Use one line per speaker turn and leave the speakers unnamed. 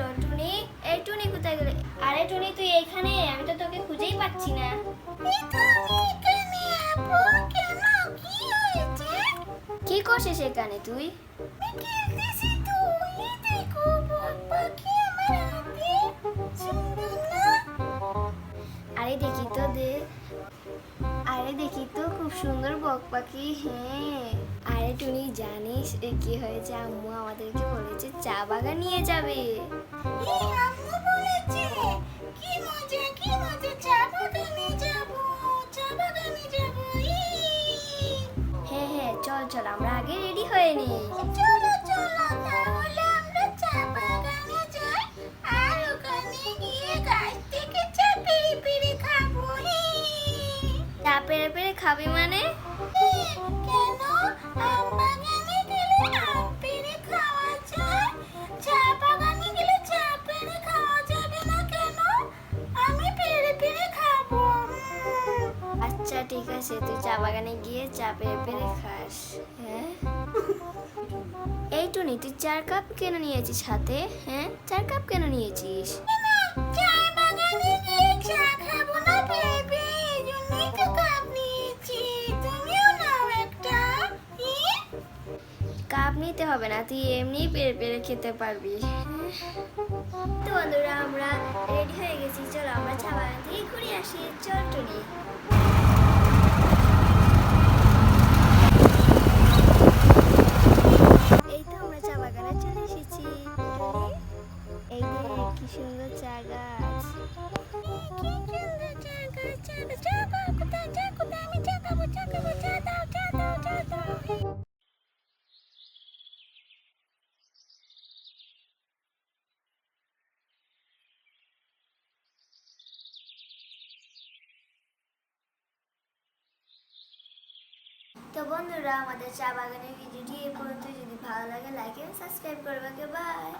হলো টুনি? এই টুনি কোথায় গেলে? আরে টুনি তুই এইখানে, আমি তো তোকে খুঁজেই পাচ্ছি না। কি করছিস এখানে তুই? আরে দেখি তো আরে দেখি তো খুব সুন্দর বক পাখি। হ্যাঁ, আরে টুনি জানিস কি হয়েছে? আম্মু আমাদেরকে বলেছে চা বাগান নিয়ে যাবে। হ্যাঁ হ্যাঁ, চল চল আমরা আগে রেডি হয়ে নিই।
চলো চলো তাহলে আমরা চা বাগানে যাই আর ওখানে গিয়ে গাছ থেকে চা পেড়ে পেড়ে খাবো।
চা পেরে পেরে খাবি মানে?
কেন আম বাগানে গেলে আম পেড়ে খাওয়া যায়, চা বাগানে গেলে চা পেড়ে খাওয়া যাবে না কেন? আমি পেড়ে পেড়ে খাবো।
আচ্ছা ঠিক আছে, তুই চা বাগানে গিয়ে চা পেরে পেরে খাস। হ্যাঁ, এই টুনি তুই 4 কাপ কেন নিয়েছিস হাতে? হ্যাঁ, 4 কাপ কেন নিয়েছিস?
চা বাগানে গিয়ে চা খাবো না পেড়ে, এই জন্যই তো কাপ নিয়েছি। তুমিও নাও একটা।
কাপ নিতে হবে না, তুই এমনি পেরে পেরে খেতে পারবি। তো বন্ধুরা আমরা রেডি হয়ে গেছি, চলো আমরা চা বাগান থেকে ঘুরে আসি। চল টুনি। এই তো আমরা চা বাগানে চলে এসেছি। এই দেখ কি সুন্দর চা গাছ। তো বন্ধুরা আমাদের চা বাগানের ভিডিওটি এই পর্যন্ত। যদি ভালো লাগে লাইক এবং সাবস্ক্রাইব করবে। বাই।